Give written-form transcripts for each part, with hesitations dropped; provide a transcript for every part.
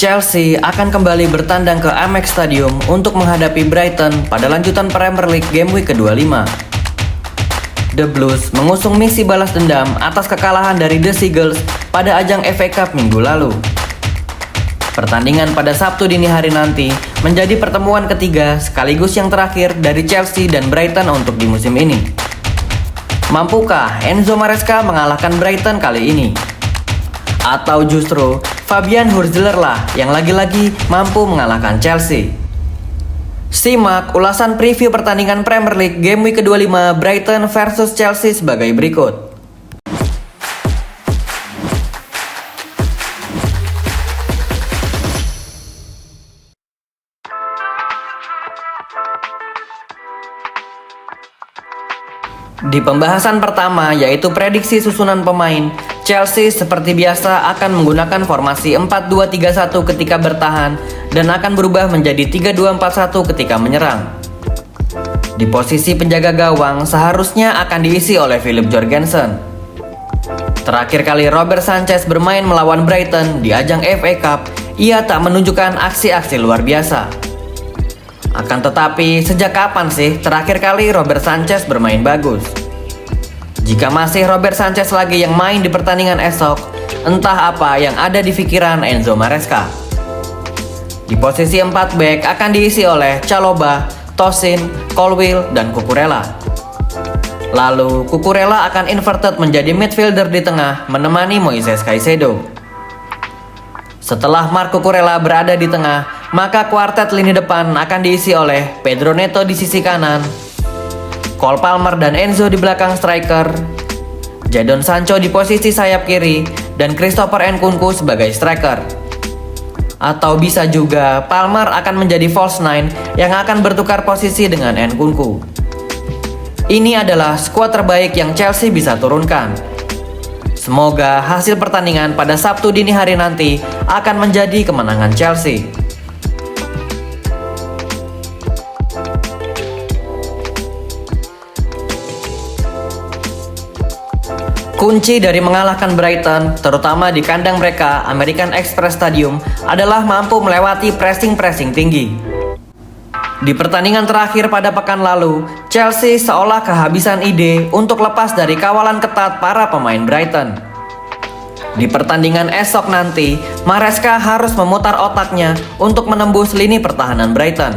Chelsea akan kembali bertandang ke Amex Stadium untuk menghadapi Brighton pada lanjutan Premier League Game Week ke-25. The Blues mengusung misi balas dendam atas kekalahan dari The Seagulls pada ajang FA Cup minggu lalu. Pertandingan pada Sabtu dini hari nanti menjadi pertemuan ketiga sekaligus yang terakhir dari Chelsea dan Brighton untuk di musim ini. Mampukah Enzo Maresca mengalahkan Brighton kali ini? Atau justru Fabian Hurzeler lah yang lagi-lagi mampu mengalahkan Chelsea? Simak ulasan preview pertandingan Premier League Game Week ke-25 Brighton versus Chelsea sebagai berikut. Di pembahasan pertama yaitu prediksi susunan pemain, Chelsea seperti biasa akan menggunakan formasi 4-2-3-1 ketika bertahan dan akan berubah menjadi 3-2-4-1 ketika menyerang. Di posisi penjaga gawang seharusnya akan diisi oleh Philip Jorgensen. Terakhir kali Robert Sanchez bermain melawan Brighton di ajang FA Cup, ia tak menunjukkan aksi-aksi luar biasa. Akan tetapi, sejak kapan sih terakhir kali Robert Sanchez bermain bagus? Jika masih Robert Sanchez lagi yang main di pertandingan esok, entah apa yang ada di pikiran Enzo Maresca. Di posisi 4 back akan diisi oleh Chalobah, Tosin, Colwill, dan Cucurella. Lalu, Cucurella akan inverted menjadi midfielder di tengah menemani Moises Caicedo. Setelah Marc Cucurella berada di tengah, maka kuartet lini depan akan diisi oleh Pedro Neto di sisi kanan, Cole Palmer dan Enzo di belakang striker, Jadon Sancho di posisi sayap kiri, dan Christopher Nkunku sebagai striker. Atau bisa juga Palmer akan menjadi false nine yang akan bertukar posisi dengan Nkunku. Ini adalah skuad terbaik yang Chelsea bisa turunkan. Semoga hasil pertandingan pada Sabtu dini hari nanti akan menjadi kemenangan Chelsea. Kunci dari mengalahkan Brighton, terutama di kandang mereka American Express Stadium, adalah mampu melewati pressing tinggi. Di pertandingan terakhir pada pekan lalu, Chelsea seolah kehabisan ide untuk lepas dari kawalan ketat para pemain Brighton. Di pertandingan esok nanti, Maresca harus memutar otaknya untuk menembus lini pertahanan Brighton.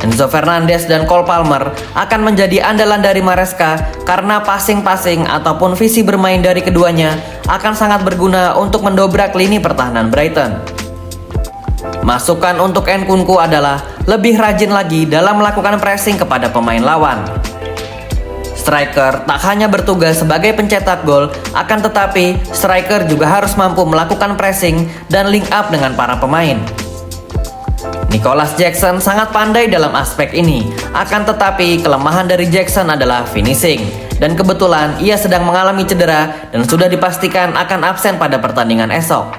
Enzo Fernandez dan Cole Palmer akan menjadi andalan dari Maresca karena passing ataupun visi bermain dari keduanya akan sangat berguna untuk mendobrak lini pertahanan Brighton. Masukan untuk Nkunku adalah lebih rajin lagi dalam melakukan pressing kepada pemain lawan. Striker tak hanya bertugas sebagai pencetak gol, akan tetapi striker juga harus mampu melakukan pressing dan link up dengan para pemain. Nicholas Jackson sangat pandai dalam aspek ini, akan tetapi kelemahan dari Jackson adalah finishing, dan kebetulan ia sedang mengalami cedera dan sudah dipastikan akan absen pada pertandingan esok.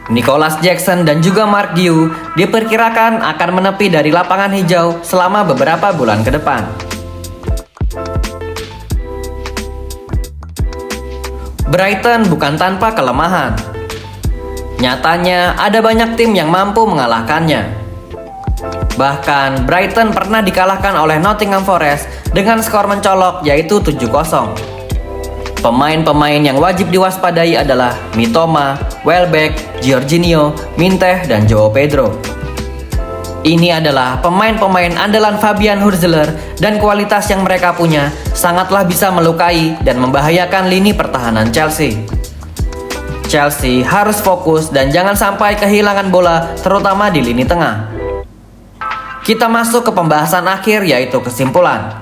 Nicholas Jackson dan juga Mark Guehi diperkirakan akan menepi dari lapangan hijau selama beberapa bulan ke depan. Brighton bukan tanpa kelemahan. Nyatanya ada banyak tim yang mampu mengalahkannya. Bahkan Brighton pernah dikalahkan oleh Nottingham Forest dengan skor mencolok yaitu 7-0. Pemain-pemain yang wajib diwaspadai adalah Mitoma, Welbeck, Jorginho, Minteh, dan Joao Pedro. Ini adalah pemain-pemain andalan Fabian Hurzeler dan kualitas yang mereka punya sangatlah bisa melukai dan membahayakan lini pertahanan Chelsea. Chelsea harus fokus dan jangan sampai kehilangan bola terutama di lini tengah. Kita masuk ke pembahasan akhir yaitu kesimpulan.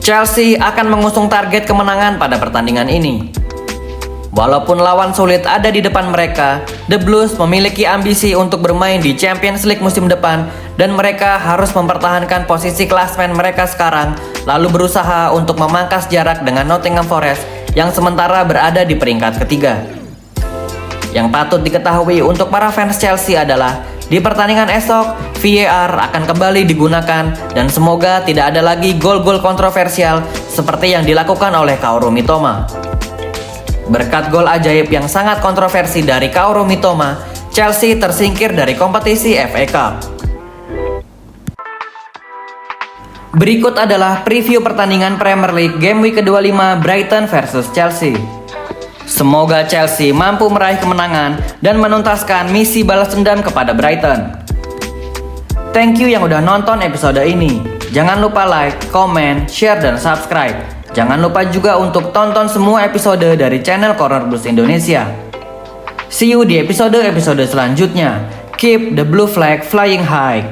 Chelsea akan mengusung target kemenangan pada pertandingan ini. Walaupun lawan sulit ada di depan mereka, The Blues memiliki ambisi untuk bermain di Champions League musim depan dan mereka harus mempertahankan posisi klasmen mereka sekarang lalu berusaha untuk memangkas jarak dengan Nottingham Forest yang sementara berada di peringkat ketiga. Yang patut diketahui untuk para fans Chelsea adalah Di pertandingan esok, VAR akan kembali digunakan dan semoga tidak ada lagi gol-gol kontroversial seperti yang dilakukan oleh Kaoru Mitoma. Berkat gol ajaib yang sangat kontroversi dari Kaoru Mitoma, Chelsea tersingkir dari kompetisi FA Cup. Berikut adalah preview pertandingan Premier League Game Week ke-25 Brighton versus Chelsea. Semoga Chelsea mampu meraih kemenangan dan menuntaskan misi balas dendam kepada Brighton. Thank you yang udah nonton episode ini. Jangan lupa like, comment, share, dan subscribe. Jangan lupa juga untuk tonton semua episode dari channel Corner Blues Indonesia. See you di episode-episode selanjutnya. Keep the blue flag flying high.